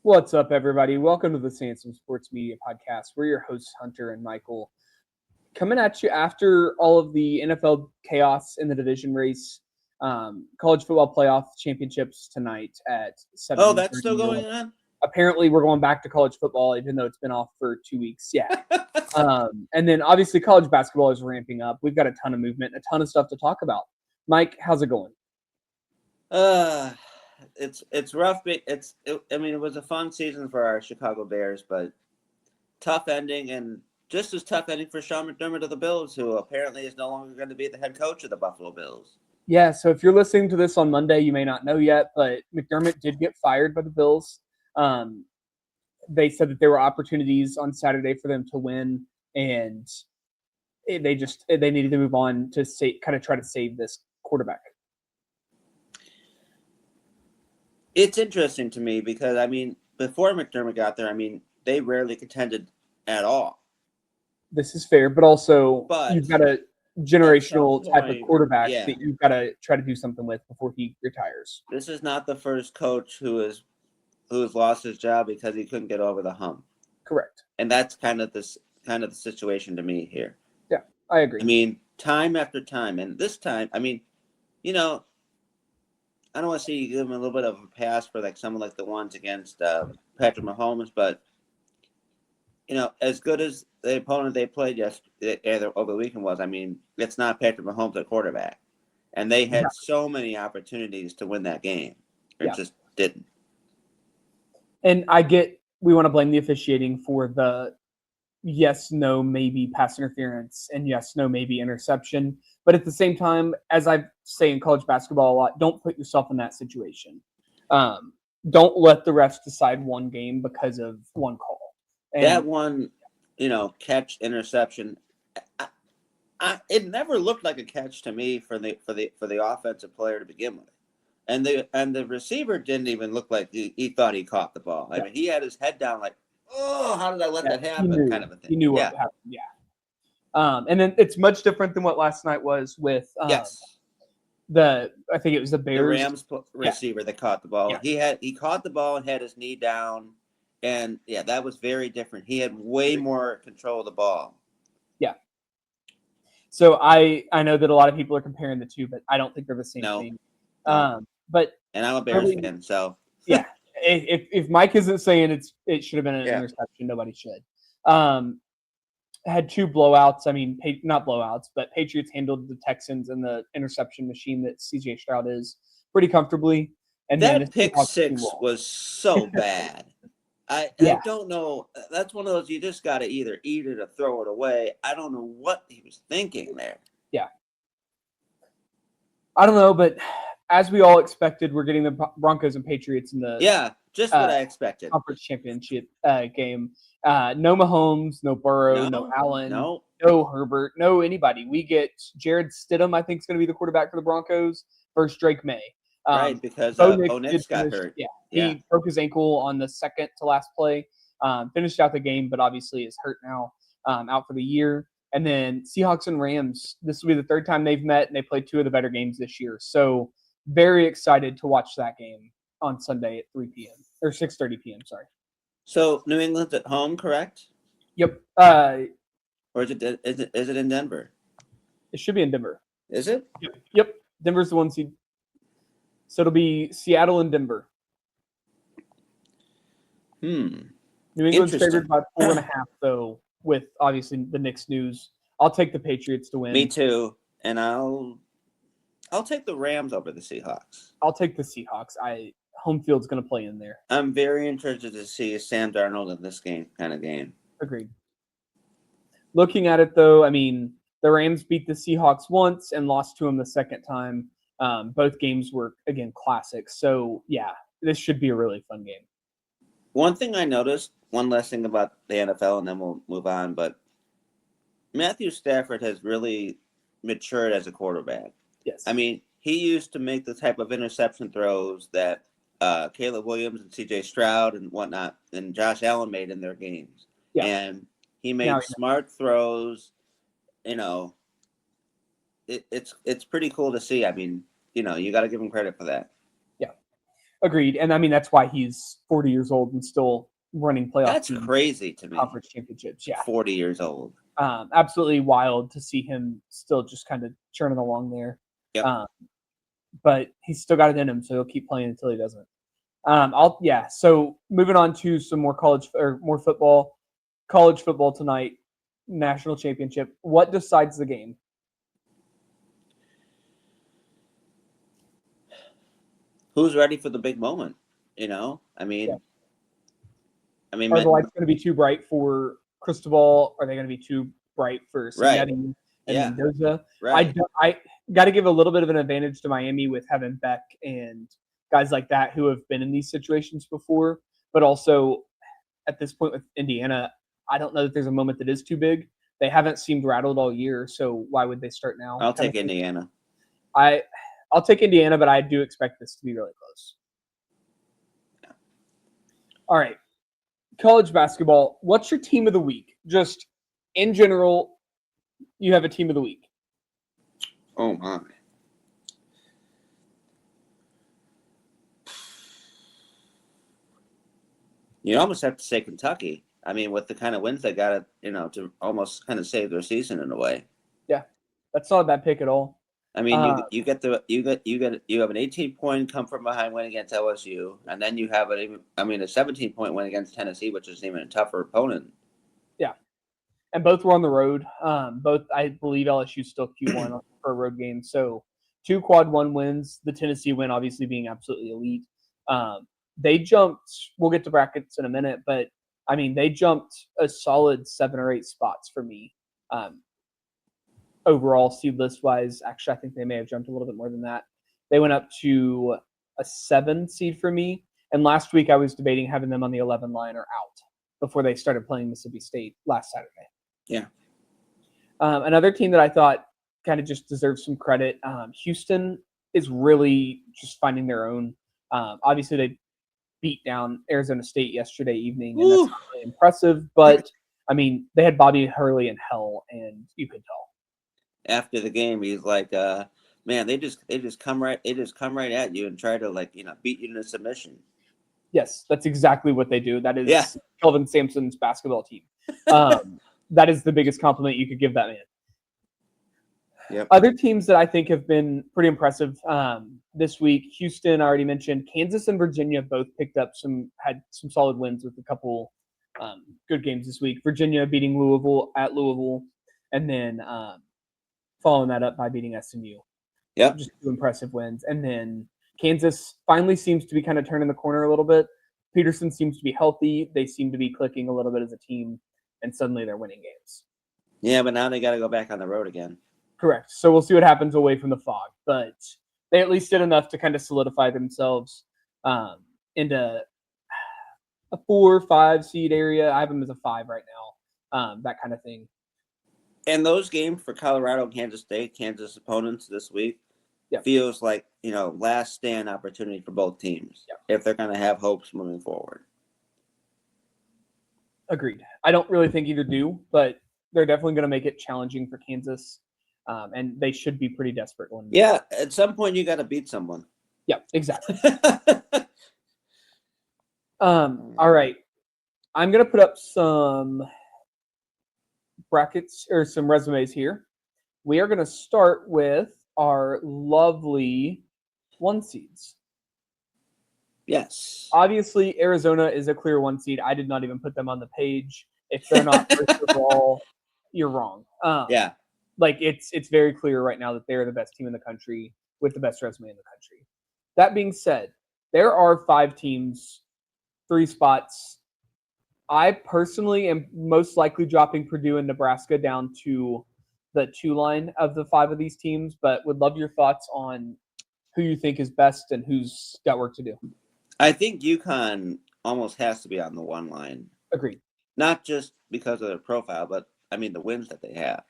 What's up, everybody? Welcome to the Sansom Sports Media Podcast. We're your hosts, Hunter and Michael, coming at you after all of the NFL chaos in the division race. College football playoff championships tonight at 7. Oh, that's still going on? Apparently, we're going back to college football, even though it's been off for 2 weeks. Yeah. And then, obviously, college basketball is ramping up. We've got a ton of movement, a ton of stuff to talk about. Mike, how's it going? It's rough. It was a fun season for our Chicago Bears, but tough ending, and just as tough ending for Sean McDermott of the Bills, who apparently is no longer going to be the head coach of the Buffalo Bills. Yeah, so if you're listening to this on Monday, you may not know yet, but McDermott did get fired by the Bills. They said that there were opportunities on Saturday for them to win, and they needed to move on to try to save this quarterback. It's interesting to me because, before McDermott got there, they rarely contended at all. This is fair, but also you've got a generational type of quarterback that you've got to try to do something with before he retires. This is not the first coach who has lost his job because he couldn't get over the hump. Correct. And that's kind of the situation to me here. Yeah, I agree. Time after time, and this time, I don't want to see you give him a little bit of a pass for someone like the ones against Patrick Mahomes, but as good as the opponent they played over the weekend was, it's not Patrick Mahomes at quarterback, and they had so many opportunities to win that game, just didn't. And I get we want to blame the officiating for the yes, no, maybe pass interference and yes, no, maybe interception. But at the same time, as I say in college basketball a lot, don't put yourself in that situation. Don't let the refs decide one game because of one call. And that one, catch interception, it never looked like a catch to me for the offensive player to begin with. And the receiver didn't even look like he thought he caught the ball. He had his head down how did I let that happen? Kind of a thing. He knew what happened. Yeah. And then it's much different than what last night was with I think it was the Bears. The Rams receiver that caught the ball. Yeah. He caught the ball and had his knee down, and that was very different. He had way more control of the ball. Yeah. So I know that a lot of people are comparing the two, but I don't think they're the same thing. And I'm a Bears fan, so yeah. If Mike isn't saying it should have been an interception, nobody should. Had two blowouts. Not blowouts, but Patriots handled the Texans and the interception machine that C.J. Stroud is pretty comfortably. And that pick six was so bad. I don't know. That's one of those you just got to either eat it or throw it away. I don't know what he was thinking there. Yeah. I don't know, but as we all expected, we're getting the Broncos and Patriots in the just what I expected. Conference championship game. No Mahomes, no Burrow, no Allen, no Herbert, no anybody. We get Jared Stidham, I think, is going to be the quarterback for the Broncos versus Drake May. Right, because Nix got hurt. Yeah, he broke his ankle on the second to last play. Finished out the game, but obviously is hurt now, out for the year. And then Seahawks and Rams, this will be the third time they've met, and they played two of the better games this year. So very excited to watch that game on Sunday at 3 p.m. or 6:30 p.m. Sorry. So New England's at home, correct? Yep. Or is it in Denver? It should be in Denver. Is it? Yep. Denver's the one seed. So it'll be Seattle and Denver. New England's favored by 4.5, though, with obviously the Knicks news. I'll take the Patriots to win. Me too. And I'll take the Rams over the Seahawks. I'll take the Seahawks. Home field's going to play in there. I'm very interested to see Sam Darnold in this game. Agreed. Looking at it, though, the Rams beat the Seahawks once and lost to them the second time. Both games were, again, classics. So, this should be a really fun game. One thing I noticed, one last thing about the NFL, and then we'll move on, but Matthew Stafford has really matured as a quarterback. Yes. He used to make the type of interception throws that Caleb Williams and C.J. Stroud and whatnot and Josh Allen made in their games. Yeah. And he made smart throws. Yeah. It's pretty cool to see. You got to give him credit for that. Yeah. Agreed. And I mean, that's why he's 40 years old and still running playoff That's teams, crazy to me. conference championships. Yeah. 40 years old. Absolutely wild to see him still just kind of churning along there. Yep. But he's still got it in him, so he'll keep playing until he doesn't. So moving on to some more more football. College football tonight, national championship. What decides the game? Who's ready for the big moment? I mean, are the lights going to be too bright for Cristobal? Are they going to be too bright for Signetti and Mendoza? Right. I got to give a little bit of an advantage to Miami with having Beck and guys like that who have been in these situations before, but also at this point with Indiana, I don't know that there's a moment that is too big. They haven't seemed rattled all year, so why would they start now? I'll take Indiana. I'll take Indiana, but I do expect this to be really close. Yeah. All right. College basketball, what's your team of the week? Just in general, you have a team of the week. Oh, my. You almost have to say Kentucky. I mean, with the kind of wins they got, to almost kind of save their season in a way. Yeah, that's not a bad pick at all. I mean, you have an 18-point come from behind win against LSU, and then you have a 17-point win against Tennessee, which is even a tougher opponent. Yeah, and both were on the road. Both, I believe, LSU still Q1 for a road game. So 2 quad 1 wins. The Tennessee win, obviously, being absolutely elite. They jumped. We'll get to brackets in a minute, but I mean, they jumped a solid 7 or 8 spots for me. Overall, seed list wise, actually, I think they may have jumped a little bit more than that. They went up to a 7 seed for me. And last week, I was debating having them on the 11 line or out before they started playing Mississippi State last Saturday. Yeah. Another team that I thought kind of just deserves some credit. Houston is really just finding their own. Obviously, they beat down Arizona State yesterday evening, and that's not really impressive. But I mean, they had Bobby Hurley in hell, and you could tell. After the game, he's like, "Man, they just come right at you and try to beat you to submission." Yes, that's exactly what they do. That is Kelvin Sampson's basketball team. That is the biggest compliment you could give that man. Yep. Other teams that I think have been pretty impressive this week, Houston, I already mentioned. Kansas and Virginia both had some solid wins with a couple good games this week. Virginia beating Louisville at Louisville, and then following that up by beating SMU. Yep. Just 2 impressive wins. And then Kansas finally seems to be kind of turning the corner a little bit. Peterson seems to be healthy. They seem to be clicking a little bit as a team, and suddenly they're winning games. Yeah, but now they got to go back on the road again. Correct. So we'll see what happens away from the fog. But they at least did enough to kind of solidify themselves into a 4 or 5 seed area. I have them as a 5 right now, that kind of thing. And those games for Colorado and Kansas State, Kansas opponents this week, feels like, last stand opportunity for both teams if they're going to have hopes moving forward. Agreed. I don't really think either do, but they're definitely going to make it challenging for Kansas, and they should be pretty desperate. Yeah, at some point you got to beat someone. Yeah, exactly. All right. I'm going to put up some brackets or some resumes here. We are going to start with our lovely 1 seeds. Yes. Obviously, Arizona is a clear 1 seed. I did not even put them on the page. If they're not first overall, you're wrong. Yeah. Like it's very clear right now that they're the best team in the country with the best resume in the country. That being said, there are 5 teams, 3 spots. I personally am most likely dropping Purdue and Nebraska down to the 2 line of the 5 of these teams, but would love your thoughts on who you think is best and who's got work to do. I think UConn almost has to be on the 1 line. Agreed. Not just because of their profile, but the wins that they have.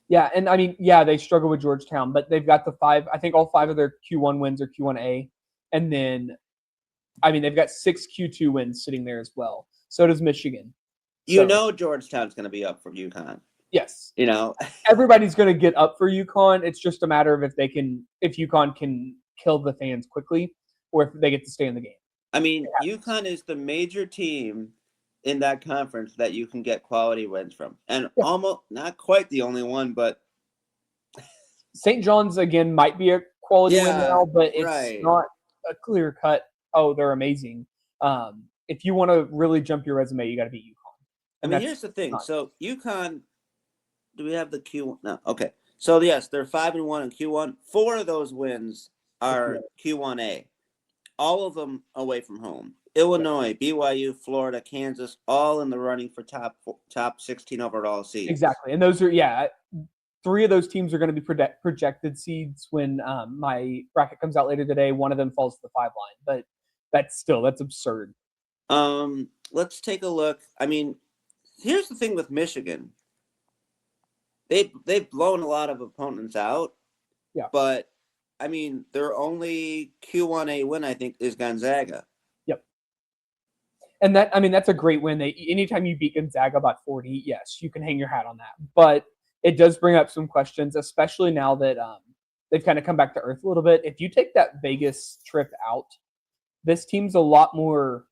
Yeah, and they struggle with Georgetown, but they've got the 5. I think all 5 of their Q1 wins are Q1A, and then they've got 6 Q2 wins sitting there as well. So does Michigan. Georgetown's going to be up for UConn. Yes. Everybody's going to get up for UConn. It's just a matter of if UConn can kill the fans quickly or if they get to stay in the game. I mean, UConn is the major team in that conference that you can get quality wins from, and almost not quite the only one, but St. John's again might be a quality win now, but it's not a clear cut. Oh, they're amazing. If you want to really jump your resume, you got to beat UConn. I mean, here's the thing. So UConn, do we have the Q1? No. Okay. So yes, they're 5-1 in Q1. 4 of those wins are Q1A. All of them away from home. Illinois, BYU, Florida, Kansas, all in the running for top 16 overall seeds. Exactly, and those are 3 of those teams are going to be projected seeds when my bracket comes out later today. One of them falls to the 5 line, but that's absurd. Let's take a look. I mean, here's the thing with Michigan. They've blown a lot of opponents out. Yeah. But I mean, their only Q1A win, I think, is Gonzaga. Yep. And that's a great win. Anytime you beat Gonzaga by 40, yes, you can hang your hat on that. But it does bring up some questions, especially now that they've kind of come back to earth a little bit. If you take that Vegas trip out, this team's a lot more,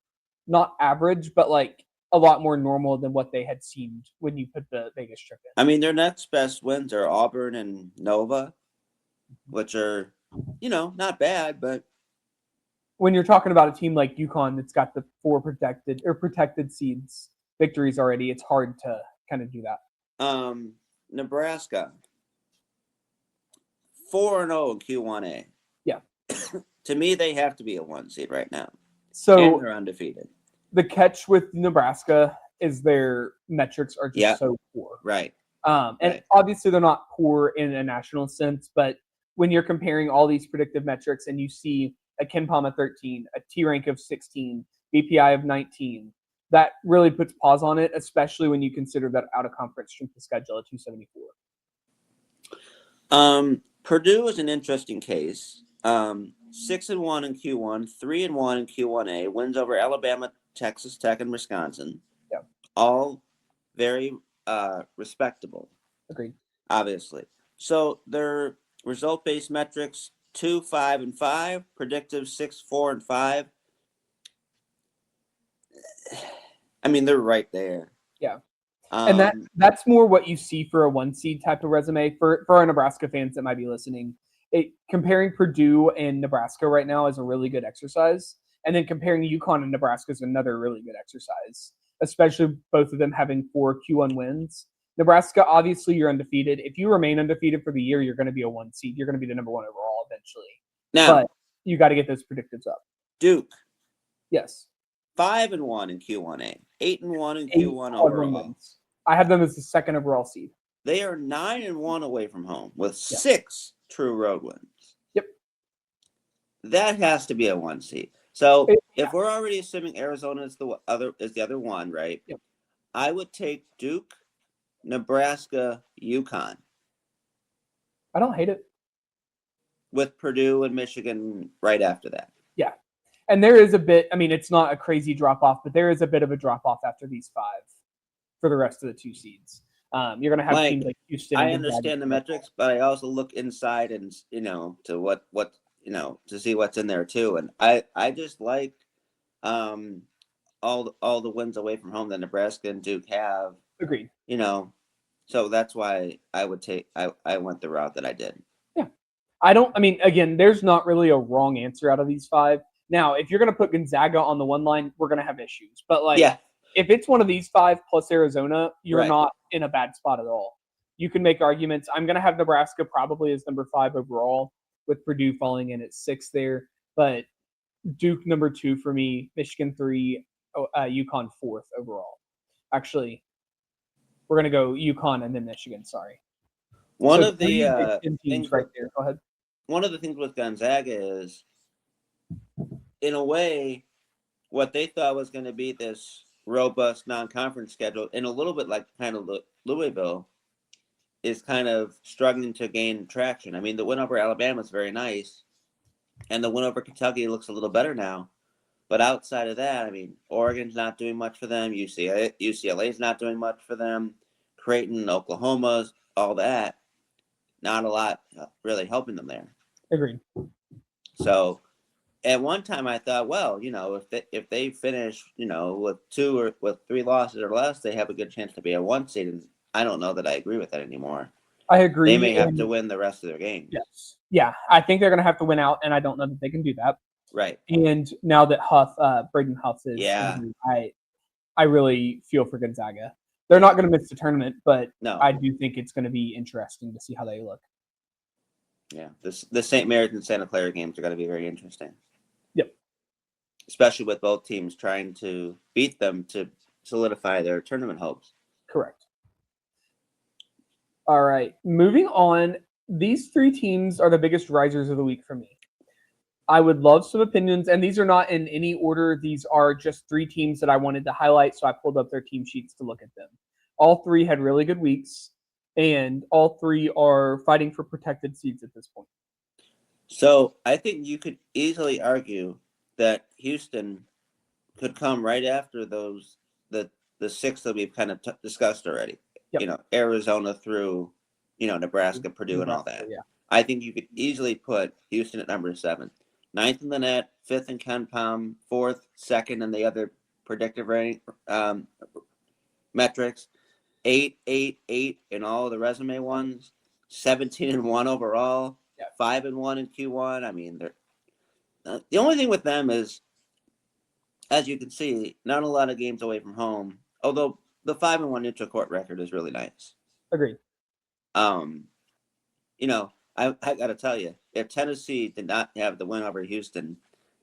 not average, but like a lot more normal than what they had seemed when you put the Vegas trip in. I mean, their next best wins are Auburn and Nova, which are, not bad, but when you're talking about a team like UConn that's got the 4 protected seeds victories already, it's hard to kind of do that. Nebraska, 4-0 in Q1A. Yeah. To me, they have to be a 1 seed right now. So and they're undefeated. The catch with Nebraska is their metrics are just so poor. Right. And obviously they're not poor in a national sense, but when you're comparing all these predictive metrics and you see a KenPom of 13, a T rank of 16, BPI of 19, that really puts pause on it, especially when you consider that out of conference strength of schedule at 274. Purdue is an interesting case. 6-1 in Q1, 3-1 in Q1A, wins over Alabama, Texas Tech, and Wisconsin. Yeah. All very respectable. Agreed. Obviously. So their result-based metrics, 2, 5, and 5. Predictive, 6, 4, and 5. I mean, they're right there. Yeah. And that's more what you see for a 1 seed type of resume. For our Nebraska fans that might be listening, comparing Purdue and Nebraska right now is a really good exercise. And then comparing UConn and Nebraska is another really good exercise, especially both of them having 4 Q1 wins. Nebraska, obviously, you're undefeated. If you remain undefeated for the year, you're going to be a 1 seed. You're going to be the number 1 overall eventually. Now, but you got to get those predictives up. Duke. Yes. 5-1 in Q1A. 8-1 in Q1 overall. Wins. I have them as the 2nd overall seed. They are 9-1 away from home with 6 true road wins. Yep. That has to be a 1 seed. So if we're already assuming Arizona is the other one, right? Yep. I would take Duke, Nebraska, UConn. I don't hate it. With Purdue and Michigan right after that. Yeah. And there is a bit, it's not a crazy drop-off, but there is a bit of a drop-off after these 5 for the rest of the 2 seeds. You're going to have teams like Houston. I understand the metrics, but I also look inside and, to what to see what's in there too. And I just like all the wins away from home that Nebraska and Duke have. Agreed. So that's why I went the route that I did. Yeah. Again, there's not really a wrong answer out of these 5. Now, if you're going to put Gonzaga on the 1 line, we're going to have issues. But if it's one of these 5 plus Arizona, you're not in a bad spot at all. You can make arguments. I'm going to have Nebraska probably as number 5 overall, with Purdue falling in at 6 there. But Duke number 2 for me, Michigan 3, UConn 4th overall. Actually, we're going to go UConn and then Michigan. Sorry. One of the things right there. Go ahead. One of the things with Gonzaga is, in a way, what they thought was going to be this robust non-conference schedule, in a little bit like kind of Louisville, is kind of struggling to gain traction. I mean, the win over Alabama is very nice, and the win over Kentucky looks a little better now. But outside of that, Oregon's not doing much for them. UCLA's not doing much for them. Creighton, Oklahoma, all that, not a lot really helping them there. Agreed. So at one time I thought, well, if they finish, with 2 or with 3 losses or less, they have a good chance to be a 1 seed. And I don't know that I agree with that anymore. I They agree. may have to win the rest of their games. Yes. Yeah, I think they're going to have to win out, and I don't know that they can do that. Right. And now that Braden Huff is injured, I really feel for Gonzaga. They're not going to miss the tournament, but No. I do think it's going to be interesting to see how they look. Yeah, the St. Mary's and Santa Clara games are going to be very interesting. Yep. Especially with both teams trying to beat them to solidify their tournament hopes. Correct. All right, moving on. These 3 teams are the biggest risers of the week for me. I would love some opinions, and these are not in any order. These are just 3 teams that I wanted to highlight, so I pulled up their team sheets to look at them. All 3 had really good weeks, and all 3 are fighting for protected seeds at this point. So I think you could easily argue that Houston could come right after the 6 that we've kind of discussed already. Yep. Arizona through, Nebraska, Purdue, and all that. Yeah. I think you could easily put Houston at number 7. 9th in the net, 5th in KenPom, 4th, 2nd in the other predictive rank metrics, 8, 8, 8 in all the resume ones, 17-1 overall, 5-1 in Q1. I mean, they're the only thing with them is, as you can see, not a lot of games away from home. Although the 5-1 neutral court record is really nice. Agreed. I got to tell you, if Tennessee did not have the win over Houston,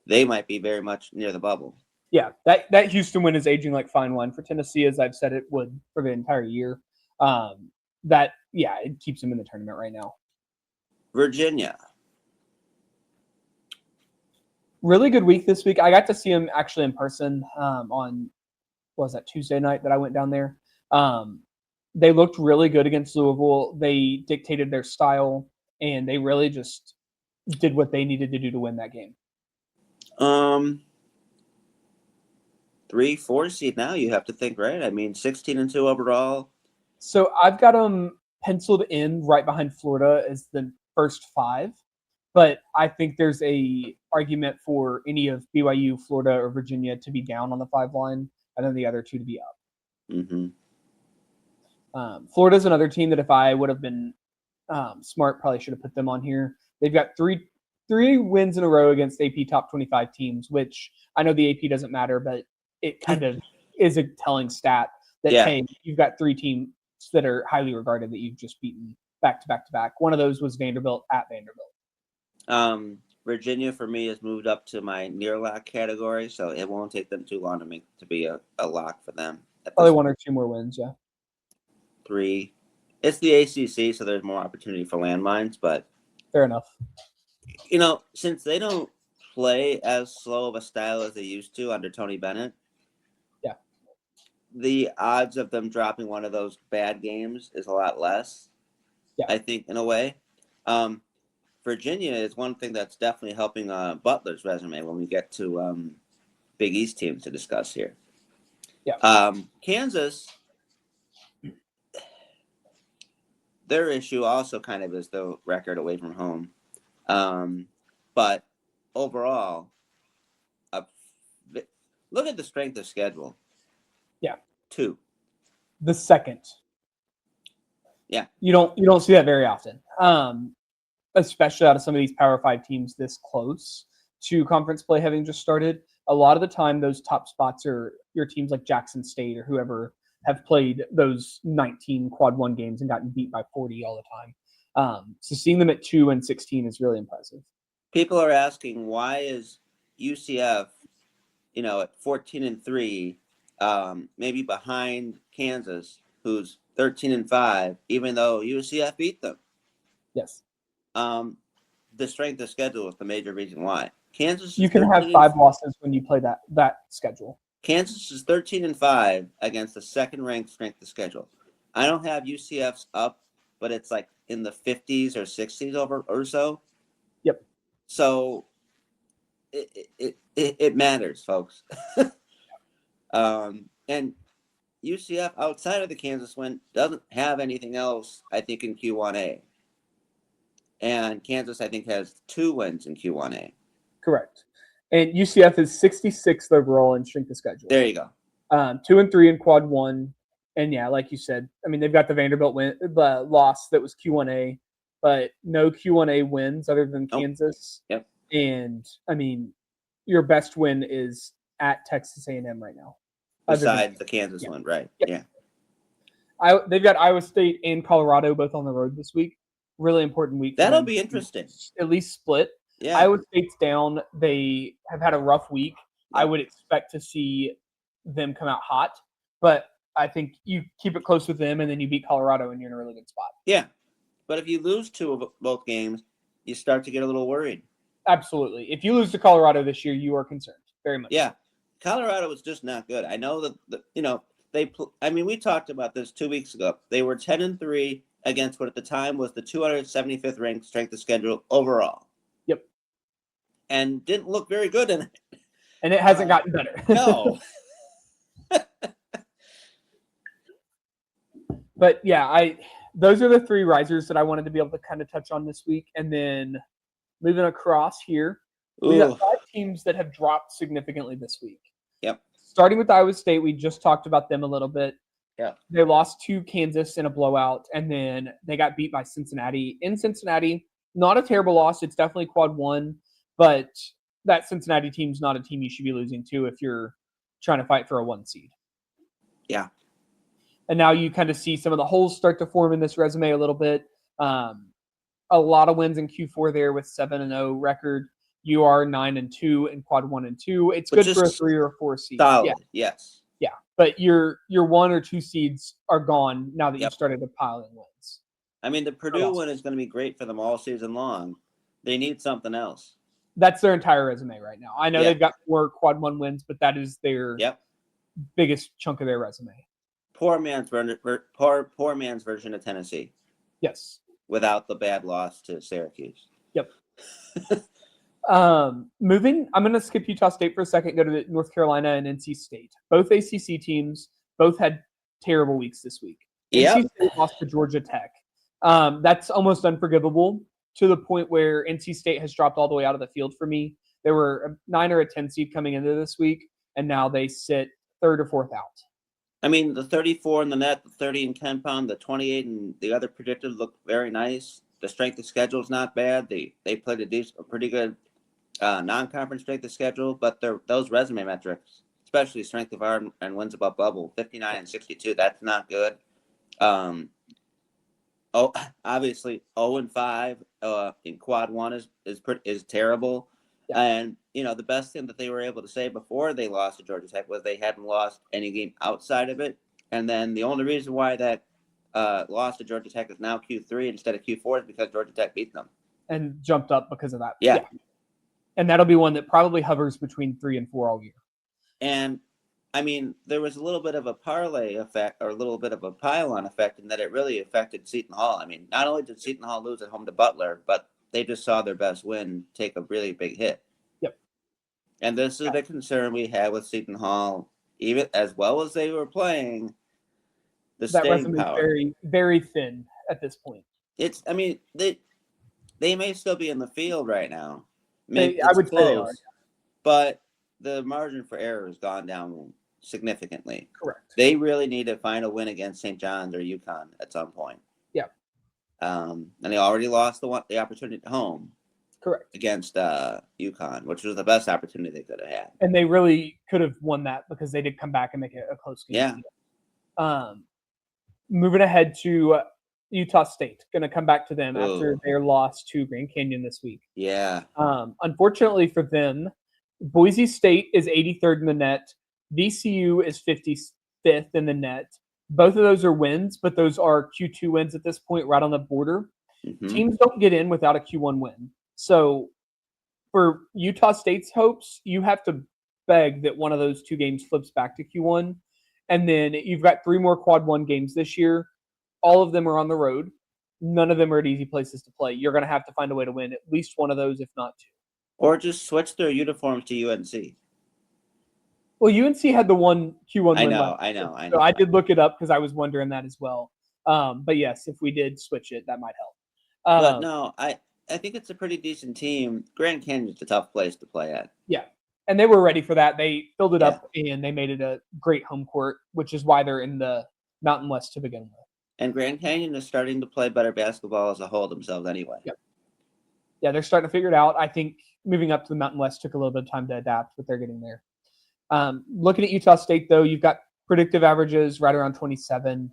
they might be very much near the bubble. Yeah, that Houston win is aging like fine wine for Tennessee, as I've said it would for the entire year. It keeps them in the tournament right now. Virginia. Really good week this week. I got to see them actually in person on, what was that, Tuesday night that I went down there. They looked really good against Louisville. They dictated their style, and they really just did what they needed to do to win that game. 3, 4 seed now, you have to think, right? I mean, 16-2 overall. So I've got them penciled in right behind Florida as the first 5, but I think there's a argument for any of BYU, Florida, or Virginia to be down on the 5 line, and then the other 2 to be up. Mm-hmm. Florida's another team that if I would have been smart, probably should have put them on here. They've got three wins in a row against AP top 25 teams, which I know the AP doesn't matter, but it kind of is a telling stat that, hey, you've got 3 teams that are highly regarded that you've just beaten back to back to back. One of those was Vanderbilt at Vanderbilt. Virginia, for me, has moved up to my near lock category, so it won't take them too long to be a lock for them. Probably 1 or 2 more wins, yeah. 3. It's the ACC, so there's more opportunity for landmines, but fair enough. Since they don't play as slow of a style as they used to under Tony Bennett, the odds of them dropping one of those bad games is a lot less. I think, in a way. Virginia is one thing that's definitely helping Butler's resume when we get to Big East teams to discuss here. Kansas, their issue also kind of is the record away from home. But overall, look at the strength of schedule. 2. The second. Yeah. You don't see that very often. Especially out of some of these Power 5 teams this close to conference play having just started. A lot of the time, those top spots are your teams like Jackson State or whoever have played those 19 quad 1 games and gotten beat by 40 all the time. So seeing them at 2 and 16 is really impressive. People are asking, why is UCF, at 14-3, maybe behind Kansas, who's 13-5, even though UCF beat them? Yes. The strength of schedule is the major reason why. Kansas. You can have 5 losses when you play that schedule. Kansas is 13-5 against the second-ranked strength of schedule. I don't have UCF's up, but it's like in the 50s or 60s or so. Yep. So it matters, folks. And UCF, outside of the Kansas win, doesn't have anything else, I think, in Q1A. And Kansas, I think, has 2 wins in Q1A. Correct. And UCF is 66th overall in strength of schedule. There you go. 2-3 in quad one. And yeah, like you said, I mean, they've got the Vanderbilt loss that was Q1A, but no Q1A wins other than Kansas. Yep. And I mean, your best win is at Texas A&M right now. Besides the Kansas one, right? Yeah. They've got Iowa State and Colorado both on the road this week. Really important week. That'll be interesting. At least split. Yeah. Iowa State's down. They have had a rough week. Yep. I would expect to see them come out hot, but I think you keep it close with them, and then you beat Colorado, and you're in a really good spot. Yeah, but if you lose two of both games, you start to get a little worried. Absolutely. If you lose to Colorado this year, you are concerned very much. Yeah, Colorado was just not good. I know that we talked about this 2 weeks ago. They were 10-3 against what at the time was the 275th ranked strength of schedule overall. Yep. And didn't look very good in it. And it hasn't gotten better. No. But yeah, those are the three risers that I wanted to be able to kind of touch on this week. And then moving across here, we got 5 teams that have dropped significantly this week. Yep. Starting with Iowa State, we just talked about them a little bit. Yeah. They lost to Kansas in a blowout, and then they got beat by Cincinnati. In Cincinnati, not a terrible loss. It's definitely quad one, but that Cincinnati team's not a team you should be losing to if you're trying to fight for a 1 seed. Yeah. And now you kind of see some of the holes start to form in this resume a little bit. A lot of wins in Q4 there with 7-0 record. You are 9-2 in quad 1 and 2. It's good for a 3 or a 4 seed. Solid, yes. Yeah, but your 1 or 2 seeds are gone now that you've started to pile in wins. I mean, the Purdue one is going to be great for them all season long. They need something else. That's their entire resume right now. I know they've got 4 quad 1 wins, but that is their biggest chunk of their resume. Poor man's version of Tennessee. Yes. Without the bad loss to Syracuse. Yep. Moving, I'm going to skip Utah State for a second, go to North Carolina and NC State. Both ACC teams, both had terrible weeks this week. NC State lost to Georgia Tech. That's almost unforgivable to the point where NC State has dropped all the way out of the field for me. They were a 9 or a 10 seed coming into this week, and now they sit 3rd or 4th out. I mean, the 34 in the net, the 30 in Ken Pound, the 28 and the other predicted look very nice. The strength of schedule is not bad. They played a pretty good non-conference strength of schedule, but those resume metrics, especially strength of arm and wins above bubble, 59 and 62, that's not good. Obviously 0-5 in quad 1 is terrible. Yeah. And the best thing that they were able to say before they lost to Georgia Tech was they hadn't lost any game outside of it. And then the only reason why that loss to Georgia Tech is now Q3 instead of Q4 is because Georgia Tech beat them and jumped up because of that. Yeah. And that'll be one that probably hovers between 3 and 4 all year. And I mean, there was a little bit of a parlay effect or a little bit of a pile-on effect in that it really affected Seton Hall. I mean, not only did Seton Hall lose at home to Butler, but they just saw their best win take a really big hit. Yep. And this is the concern we had with Seton Hall, even as well as they were playing. The staying power, very, very thin at this point. I mean, they may still be in the field right now. I would say they are. But the margin for error has gone down significantly. Correct. They really need to find a win against St. John's or UConn at some point. Yeah. And they already lost the opportunity at home. Correct. Against UConn, which was the best opportunity they could have had. And they really could have won that because they did come back and make it a close game. Yeah. Moving ahead to Utah State. Going to come back to them after their loss to Grand Canyon this week. Yeah. Unfortunately for them, Boise State is 83rd in the net. VCU is 55th in the net. Both of those are wins, but those are Q2 wins at this point, right on the border. Mm-hmm. Teams don't get in without a Q1 win. So for Utah State's hopes, you have to beg that one of those 2 games flips back to Q1. And then you've got 3 more quad 1 games this year. All of them are on the road. None of them are at easy places to play. You're going to have to find a way to win at least one of those, if not 2. Or just switch their uniforms to UNC. Well, UNC had the one Q1 win. I know. So I did look it up because I was wondering that as well. But yes, if we did switch it, that might help. But no, I think it's a pretty decent team. Grand Canyon's a tough place to play at. Yeah. And they were ready for that. They filled it Yeah. up and they made it a great home court, which is why they're in the Mountain West to begin with. And Grand Canyon is starting to play better basketball as a whole themselves anyway. Yep. Yeah, they're starting to figure it out. I think moving up to the Mountain West took a little bit of time to adapt, but they're getting there. Looking at Utah State, though, you've got predictive averages right around 27.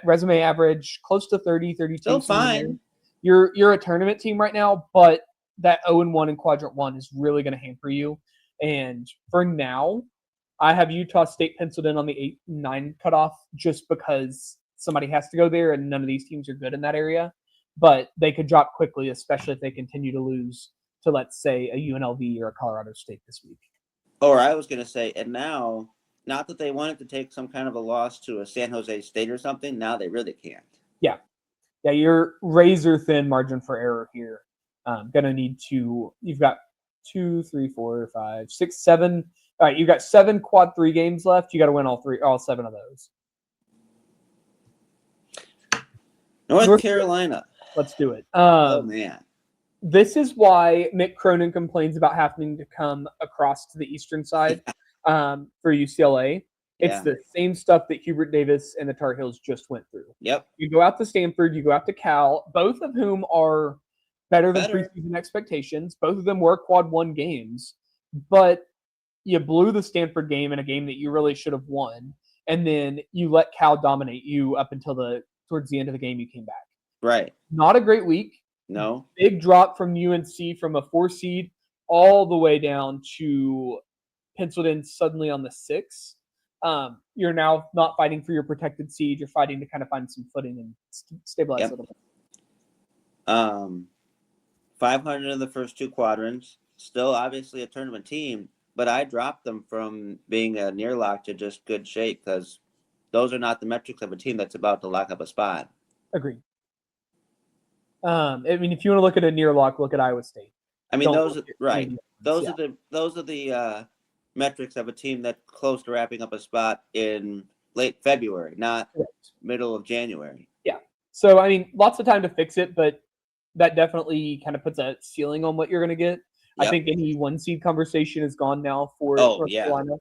Resume average close to 30, 32. Still fine. You're a tournament team right now, but that 0-1 in quadrant 1 is really going to hamper you. And for now, I have Utah State penciled in on the 8-9 cutoff just because somebody has to go there and none of these teams are good in that area. But they could drop quickly, especially if they continue to lose to, let's say, a UNLV or a Colorado State this week. Or I was going to say, and now, not that they wanted to take some kind of a loss to a San Jose State or something, now they really can't. Yeah, you're razor thin margin for error here. Going to need to – you've got 2, 3, 4, 5, 6, 7 – all right, you've got 7 quad 3 games left. You got to win all 7 of those. North Carolina. Let's do it. Oh, man. This is why Mick Cronin complains about having to come across to the eastern side for UCLA. It's the same stuff that Hubert Davis and the Tar Heels just went through. Yep. You go out to Stanford, you go out to Cal, both of whom are better than preseason expectations. Both of them were quad 1 games, but you blew the Stanford game in a game that you really should have won, and then you let Cal dominate you up until towards the end of the game you came back. Right. Not a great week. No. Big drop from UNC from a 4 seed all the way down to penciled in suddenly on the 6. You're now not fighting for your protected seed. You're fighting to kind of find some footing and stabilize a little bit. 500 in the first 2 quadrants. Still obviously a tournament team, but I dropped them from being a near lock to just good shape because those are not the metrics of a team that's about to lock up a spot. Agreed. I mean, if you want to look at a near lock, look at Iowa State. I mean, those are the metrics of a team that's close to wrapping up a spot in late February, not middle of January. Yeah. So, I mean, lots of time to fix it, but that definitely kind of puts a ceiling on what you're going to get. Yep. I think any 1 seed conversation is gone now for North Carolina.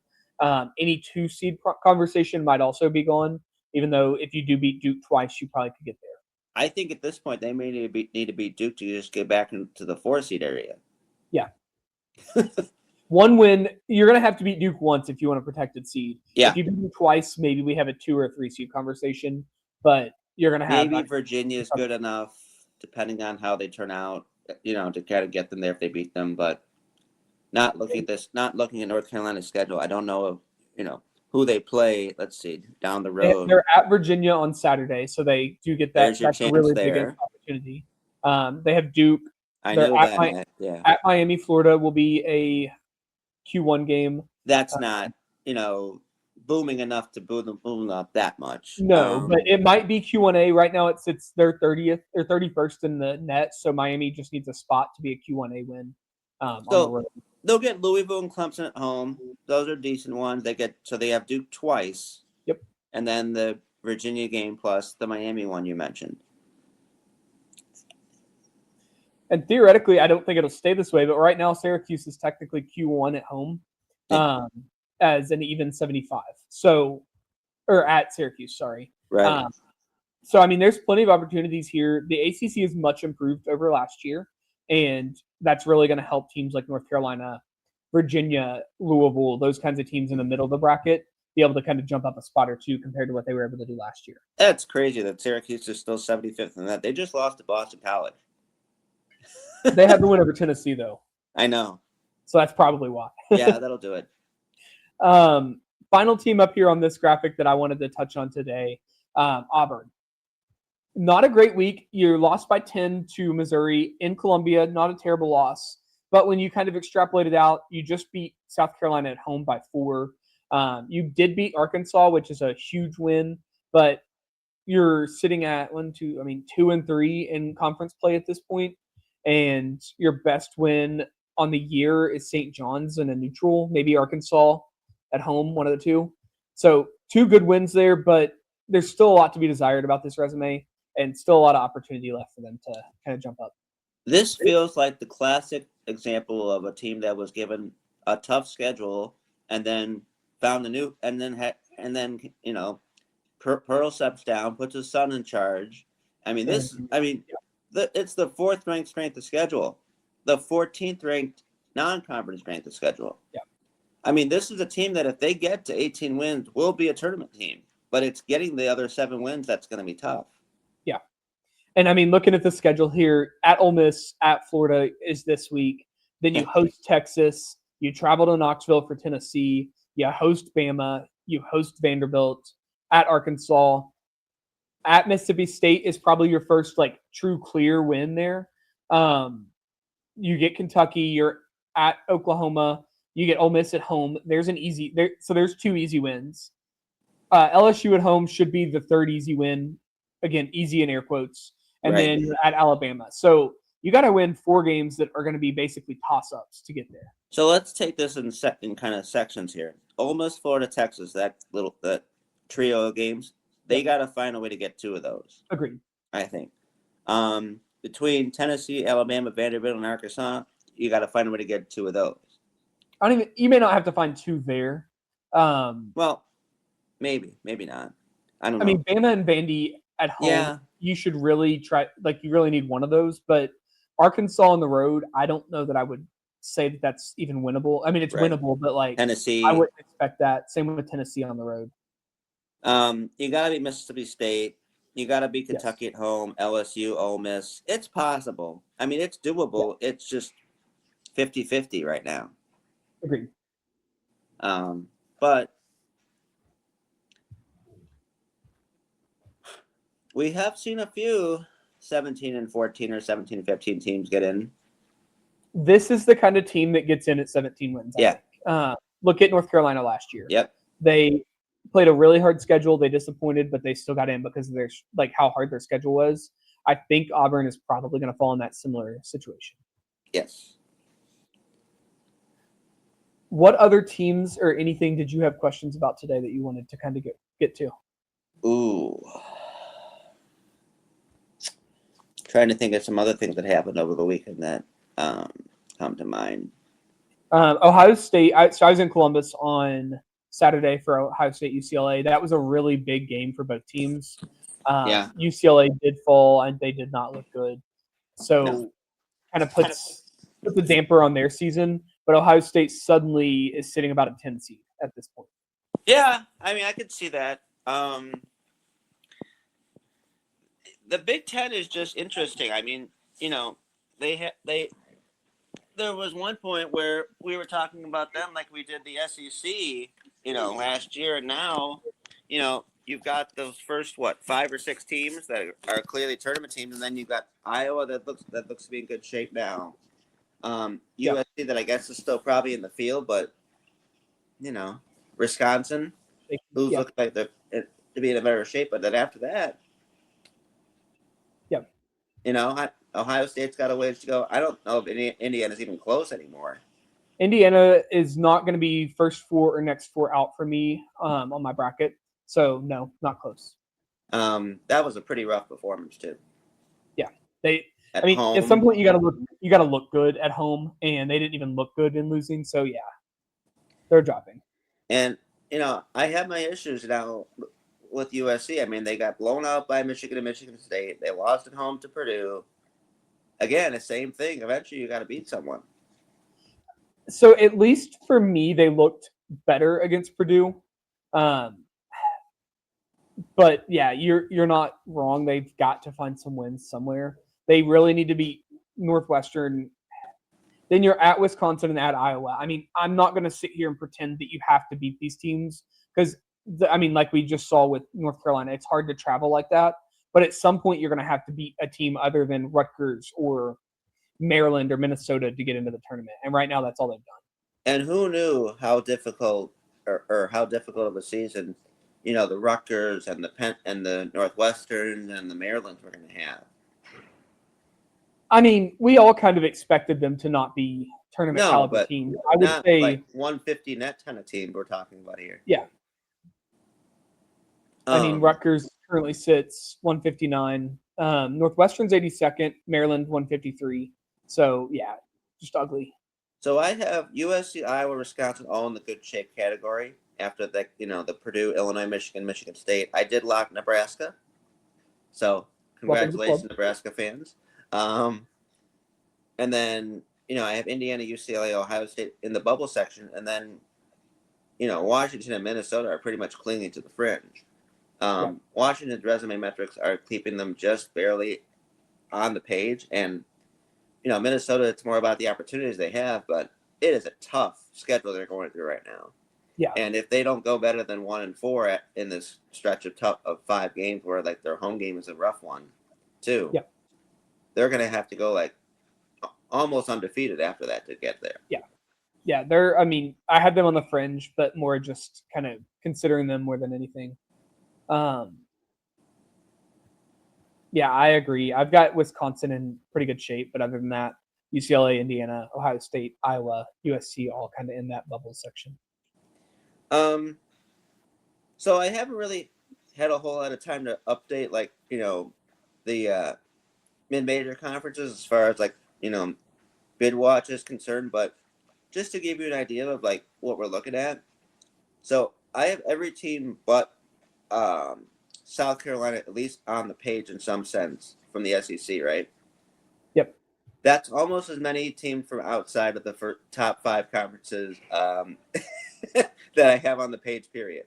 Any 2 seed conversation might also be gone, even though if you do beat Duke twice, you probably could get there. I think at this point they may need to beat Duke to just get back into the 4 seed area. Yeah. 1 win, you're going to have to beat Duke once if you want a protected seed. Yeah. If you beat them twice, maybe we have a 2 or 3 seed conversation, but you're going to have maybe Virginia is good enough, depending on how they turn out, to kind of get them there if they beat them. But not looking at North Carolina's schedule, I don't know, who they play. Let's see, down the road. They're at Virginia on Saturday, so they do get that. That's a really big opportunity. They have Duke. I know that. At Miami, Florida will be a Q1 game. That's not, booming enough to boom them up that much. No, but it might be Q1A. Right now, it's their 30th or 31st in the net, so Miami just needs a spot to be a Q1A win. On the road. They'll get Louisville and Clemson at home. Those are decent ones. They have Duke twice. Yep. And then the Virginia game plus the Miami one you mentioned. And theoretically, I don't think it'll stay this way, but right now Syracuse is technically Q1 at home as an even 75. Or at Syracuse, sorry. Right. So, I mean, there's plenty of opportunities here. The ACC is much improved over last year, and that's really going to help teams like North Carolina, Virginia, Louisville, those kinds of teams in the middle of the bracket be able to kind of jump up a spot or 2 compared to what they were able to do last year. That's crazy that Syracuse is still 75th in that. They just lost to Boston College. They had the win over Tennessee, though. I know. So that's probably why. Yeah, that'll do it. Final team up here on this graphic that I wanted to touch on today, Auburn. Not a great week. You lost by 10 to Missouri in Columbia. Not a terrible loss. But when you kind of extrapolate it out, you just beat South Carolina at home by 4. You did beat Arkansas, which is a huge win. But you're sitting at 2 and 3 in conference play at this point. And your best win on the year is St. John's in a neutral, maybe Arkansas at home, one of the 2. So 2 good wins there, but there's still a lot to be desired about this resume and still a lot of opportunity left for them to kind of jump up. This feels like the classic example of a team that was given a tough schedule and then found a new and then Pearl steps down, puts his son in charge. It's the 4th ranked strength of schedule, the 14th ranked non-conference strength of schedule. Yeah. I mean, this is a team that if they get to 18 wins, will be a tournament team. But it's getting the other 7 wins that's going to be tough. Yeah. And I mean, looking at the schedule here, at Ole Miss, at Florida is this week. Then you host Texas. You travel to Knoxville for Tennessee. You host Bama. You host Vanderbilt. At Arkansas. At Mississippi State is probably your first true clear win there. You get Kentucky. You're at Oklahoma. You get Ole Miss at home. There's 2 easy wins. LSU at home should be the 3rd easy win. Again, easy in air quotes. And then you're at Alabama. So you got to win 4 games that are going to be basically toss-ups to get there. So let's take this in kind of sections here. Ole Miss, Florida, Texas, that trio of games, they got to find a way to get 2 of those. Agreed. I think. Between Tennessee, Alabama, Vanderbilt, and Arkansas, you got to find a way to get 2 of those. You may not have to find 2 there. Well, maybe not. I don't know. I mean, Bama and Vandy at home, you should really try. You really need one of those. But Arkansas on the road, I don't know that I would say that that's even winnable. I mean, it's winnable, but Tennessee, I wouldn't expect that. Same with Tennessee on the road. You got to beat Mississippi State. You got to beat Kentucky at home, LSU, Ole Miss. It's possible. I mean, it's doable. Yeah. It's just 50-50 right now. Agreed. But we have seen a few 17-14 or 17-15 teams get in. This is the kind of team that gets in at 17 wins. Look at North Carolina last year. Yep. They played a really hard schedule. They disappointed, but they still got in because of their how hard their schedule was. I think Auburn is probably going to fall in that similar situation. Yes. What other teams or anything did you have questions about today that you wanted to kind of get to? Ooh. Trying to think of some other things that happened over the weekend that come to mind. Ohio State. So I was in Columbus on Saturday for Ohio State UCLA. That was a really big game for both teams. UCLA did fall and they did not look good. So kind of puts the damper on their season. But Ohio State suddenly is sitting about a 10 seed at this point. Yeah, I mean, I could see that. The Big Ten is just interesting. I mean, there was one point where we were talking about them like we did the SEC, last year, and now, you've got those first 5 or 6 teams that are clearly tournament teams, and then you've got Iowa that looks to be in good shape now. USC that I guess is still probably in the field, but Wisconsin, who's looking like they're to be in a better shape, but then after that, Ohio State's got a ways to go. I don't know if Indiana's even close anymore. Indiana is not going to be first 4 or next 4 out for me on my bracket. So no, not close. That was a pretty rough performance too. Yeah, at some point you got to look good at home, and they didn't even look good in losing. So yeah, they're dropping. And I have my issues now with USC. I mean, they got blown out by Michigan and Michigan State. They lost at home to Purdue. Again, the same thing. Eventually, you got to beat someone. So at least for me, they looked better against Purdue. But yeah, you're not wrong. They've got to find some wins somewhere. They really need to beat Northwestern. Then you're at Wisconsin and at Iowa. I mean, I'm not going to sit here and pretend that you have to beat these teams because, like we just saw with North Carolina, it's hard to travel like that. But at some point, you're going to have to beat a team other than Rutgers or Maryland or Minnesota to get into the tournament. And right now, that's all they've done. And who knew how difficult or how difficult of a season, the Rutgers and the Northwesterns and the Marylands were going to have. I mean, we all kind of expected them to not be tournament caliber teams. I would say like 150 net kind of team we're talking about here. Yeah. I mean, Rutgers currently sits 159. Northwestern's 82nd. Maryland 153. So yeah, just ugly. So I have USC, Iowa, Wisconsin all in the good shape category. After the the Purdue, Illinois, Michigan, Michigan State, I did lock Nebraska. So congratulations, Nebraska fans. And then I have Indiana, UCLA, Ohio State in the bubble section, and then Washington and Minnesota are pretty much clinging to the fringe. Washington's resume metrics are keeping them just barely on the page, and Minnesota, it's more about the opportunities they have, but it is a tough schedule they're going through right now. Yeah. And if they don't go better than 1-4 in this stretch of 5 games, where like their home game is a rough one, too, they're going to have to go like almost undefeated after that to get there. Yeah. I had them on the fringe, but more just kind of considering them more than anything. Yeah, I agree. I've got Wisconsin in pretty good shape, but other than that, UCLA, Indiana, Ohio State, Iowa, USC, all kind of in that bubble section. So I haven't really had a whole lot of time to update, the mid-major conferences as far as bid watch is concerned, but just to give you an idea of what we're looking at. So I have every team but South Carolina at least on the page in some sense from the SEC, right? Yep. That's almost as many teams from outside of the top 5 conferences that I have on the page, period.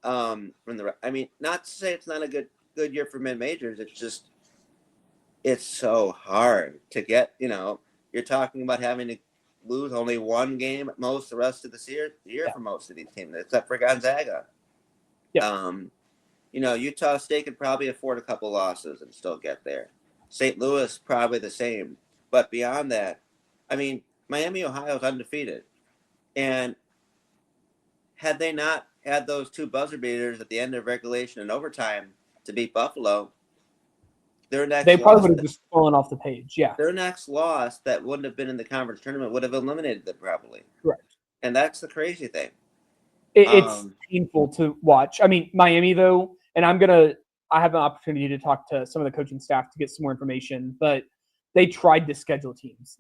Not to say it's not a good year for mid-majors. It's just, it's so hard to get, you're talking about having to lose only 1 game at most the rest of the year for most of these teams, except for Gonzaga. Yeah. Utah State could probably afford a couple losses and still get there. St. Louis, probably the same. But beyond that, Miami, Ohio is undefeated. And had they not had those 2 buzzer beaters at the end of regulation and overtime to beat Buffalo, they probably would have just fallen off the page. Yeah. Their next loss that wouldn't have been in the conference tournament would have eliminated them probably. Correct. And that's the crazy thing. It's painful to watch. Miami, though, and I have an opportunity to talk to some of the coaching staff to get some more information, but they tried to schedule teams.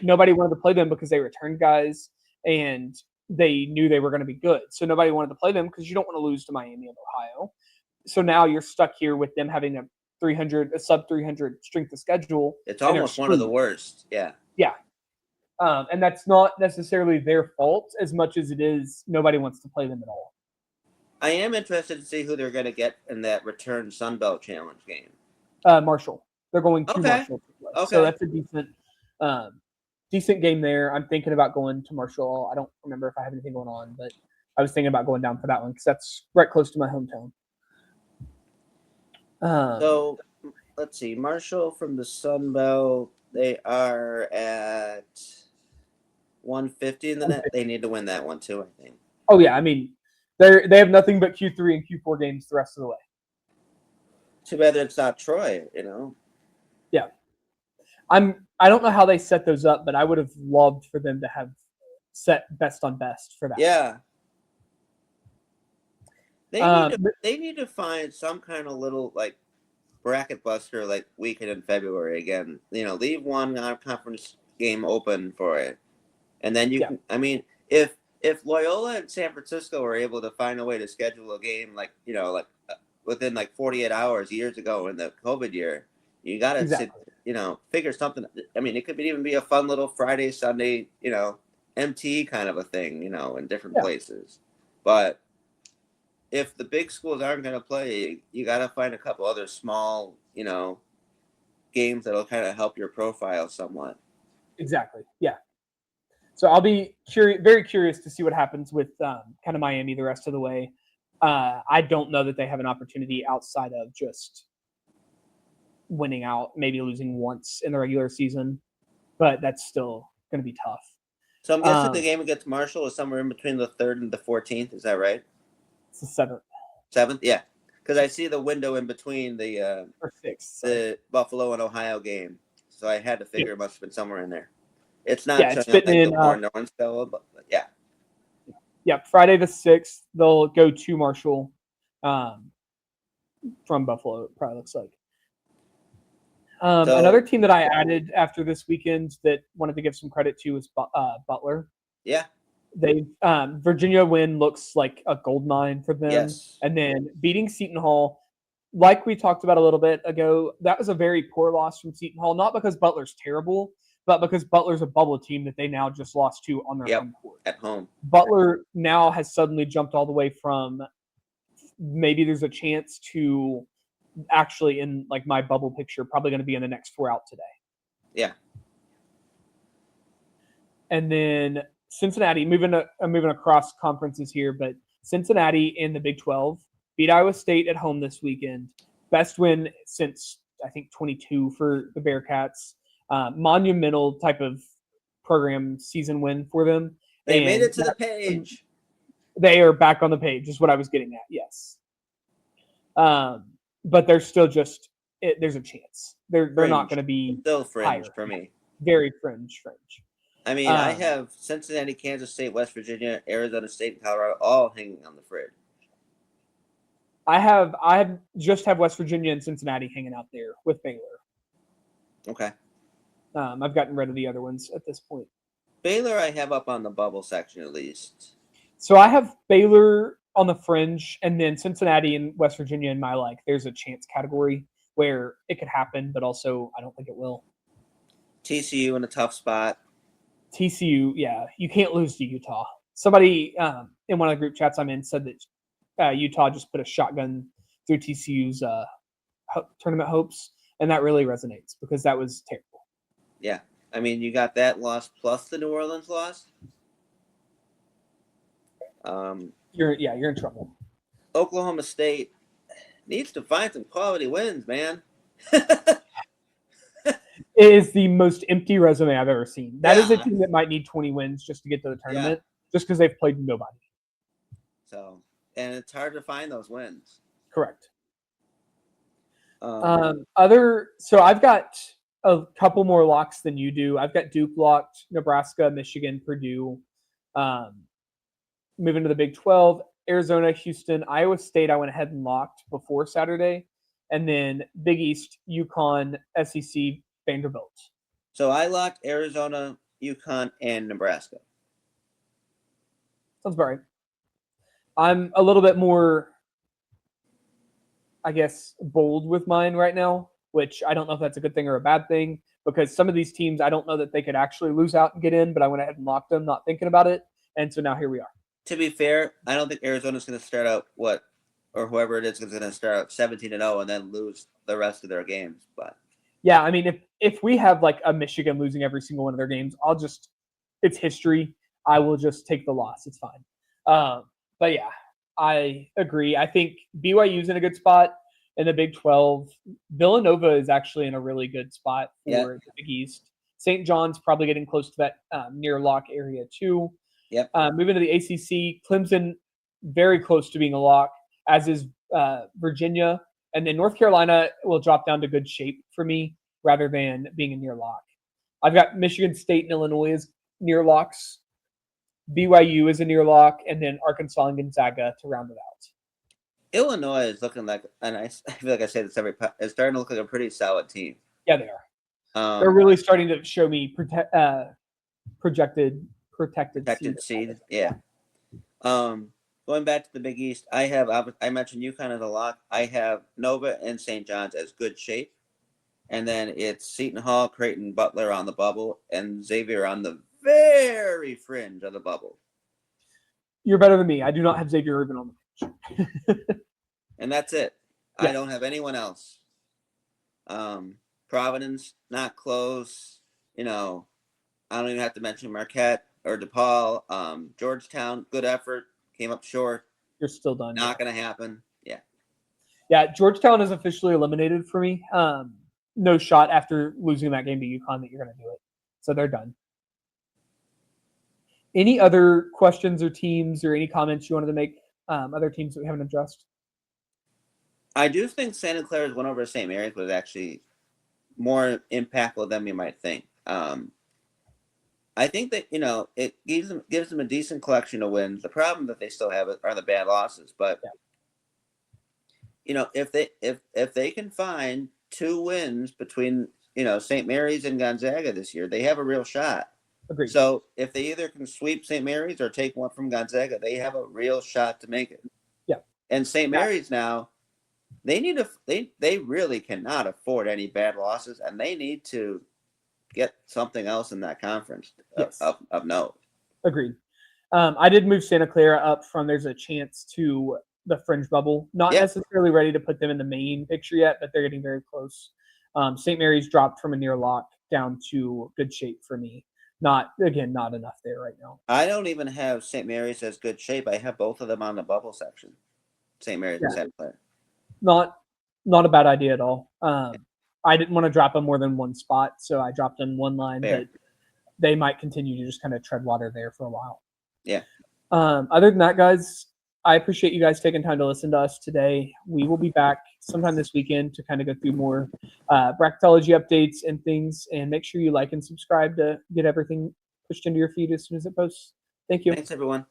Nobody wanted to play them because they returned guys, and they knew they were going to be good. So nobody wanted to play them because you don't want to lose to Miami and Ohio. So now you're stuck here with them having a sub 300 strength of schedule. It's almost one of the worst. Yeah. Yeah. And that's not necessarily their fault as much as it is nobody wants to play them at all. I am interested to see who they're going to get in that return Sun Belt Challenge game. Marshall. They're going to Marshall. Okay. So that's a decent game there. I'm thinking about going to Marshall. I don't remember if I have anything going on, but I was thinking about going down for that one because that's right close to my hometown. So let's see. Marshall from the Sun Belt, they are at 150 in the net. They need to win that one too, I think. Oh yeah, they have nothing but Q3 and Q4 games the rest of the way. Too bad it's not Troy, Yeah. I don't know how they set those up, but I would have loved for them to have set best on best for that. Yeah. They need to find some kind of little bracket buster weekend in February again. Leave one non-conference game open for it, and then you can. If Loyola and San Francisco were able to find a way to schedule a game within 48 hours years ago in the COVID year, you got to figure something. It could even be a fun little Friday, Sunday, MT kind of a thing, in different places. But if the big schools aren't going to play, you got to find a couple other small, games that'll kind of help your profile somewhat. Exactly. Yeah. So I'll be very curious to see what happens with kind of Miami the rest of the way. I don't know that they have an opportunity outside of just winning out, maybe losing once in the regular season, but that's still going to be tough. So I'm guessing the game against Marshall is somewhere in between the 3rd and the 14th. Is that right? It's the 7th. 7th, yeah. Because I see the window in between the 6th, the Buffalo and Ohio game, so I had to figure it must have been somewhere in there. It's not it's fitting in Nornsville, but yeah. Yeah, Friday the 6th, they'll go to Marshall from Buffalo, it probably looks like. Another team that I added after this weekend that wanted to give some credit to was Butler. Yeah. They Virginia win looks like a gold mine for them. Yes. And then beating Seton Hall, like we talked about a little bit ago, that was a very poor loss from Seton Hall, not because Butler's terrible, but because Butler's a bubble team that they now just lost to on their home court. At home. Butler now has suddenly jumped all the way from maybe there's a chance to actually, in like my bubble picture, probably going to be in the next 4 out today. Yeah. And then Cincinnati, moving across conferences here, but Cincinnati in the Big 12 beat Iowa State at home this weekend. Best win since, I think, 22 for the Bearcats. Monumental type of program season win for them. They made it to the page. They are back on the page, is what I was getting at, yes. But they're still just there's a chance. They're not going to be still fringe higher. For me. Very fringe. I mean, I have Cincinnati, Kansas State, West Virginia, Arizona State, and Colorado all hanging on the fridge. I just have West Virginia and Cincinnati hanging out there with Baylor. Okay. I've gotten rid of the other ones at this point. Baylor I have up on the bubble section at least. So I have Baylor on the fringe, and then Cincinnati and West Virginia in my there's a chance category where it could happen, but also I don't think it will. TCU in a tough spot. TCU, yeah, you can't lose to Utah. Somebody in one of the group chats I'm in said that Utah just put a shotgun through TCU's tournament hopes, and that really resonates because that was terrible. Yeah, I mean, you got that loss plus the New Orleans loss. You're in trouble. Oklahoma State needs to find some quality wins, man. It is the most empty resume I've ever seen. That is a team that might need 20 wins just to get to the tournament, just because they've played nobody. So, and it's hard to find those wins. Correct. So I've got a couple more locks than you do. I've got Duke locked, Nebraska, Michigan, Purdue. Moving to the Big 12, Arizona, Houston, Iowa State, I went ahead and locked before Saturday. And then Big East, UConn, SEC, Vanderbilt. So I locked Arizona, UConn, and Nebraska. Sounds about right. I'm a little bit more, I guess, bold with mine right now, which I don't know if that's a good thing or a bad thing, because some of these teams, I don't know that they could actually lose out and get in, but I went ahead and locked them, not thinking about it. And so now here we are. To be fair, I don't think Arizona's going to start out or whoever it is going to start out 17-0 and then lose the rest of their games. But yeah, I mean, if we have like a Michigan losing every single one of their games, it's history. I will just take the loss. It's fine. But yeah, I agree. I think BYU's in a good spot in the Big 12. Villanova is actually in a really good spot for the Big East. St. John's probably getting close to that near lock area too. Yep. Moving to the ACC, Clemson very close to being a lock, as is Virginia. And then North Carolina will drop down to good shape for me rather than being a near lock. I've got Michigan State and Illinois as near locks. BYU is a near lock, and then Arkansas and Gonzaga to round it out. Illinois is looking like, and I feel like I say this it's starting to look like a pretty solid team. Yeah, they are. They're really starting to show me protected seed. Yeah. Going back to the Big East, I mentioned UConn as a lock. I have Nova and St. John's as good shape. And then it's Seton Hall, Creighton, Butler on the bubble, and Xavier on the very fringe of the bubble. You're better than me. I do not have Xavier Urban on the bench. And that's it. Yes. I don't have anyone else. Providence, not close. I don't even have to mention Marquette or DePaul. Georgetown, good effort. Came up short. You're still done. Not going to happen. Yeah. Yeah, Georgetown is officially eliminated for me. No shot after losing that game to UConn that you're going to do it. So they're done. Any other questions or teams or any comments you wanted to make? Other teams that we haven't addressed? I do think Santa Clara's win over St. Mary's was actually more impactful than we might think. I think that, it gives them a decent collection of wins. The problem that they still have are the bad losses. But, if they can find 2 wins between, St. Mary's and Gonzaga this year. They have a real shot. Agreed. So if they either can sweep St. Mary's or take one from Gonzaga, they have a real shot to make it. Yeah. And St. Mary's now, they really cannot afford any bad losses, and they need to get something else in that conference of note. Agreed. I did move Santa Clara up from there's a chance to the fringe bubble. Not necessarily ready to put them in the main picture yet, but they're getting very close. St. Mary's dropped from a near lock down to good shape for me. Not enough there right now. I don't even have St. Mary's as good shape. I have both of them on the bubble section. St. Mary's and Santa Clara. Not a bad idea at all. I didn't want to drop them more than one spot, so I dropped them one line, but they might continue to just kind of tread water there for a while. Yeah. Other than that, guys, I appreciate you guys taking time to listen to us today. We will be back sometime this weekend to kind of go through more bracketology updates and things, and make sure you like and subscribe to get everything pushed into your feed as soon as it posts. Thank you. Thanks, everyone.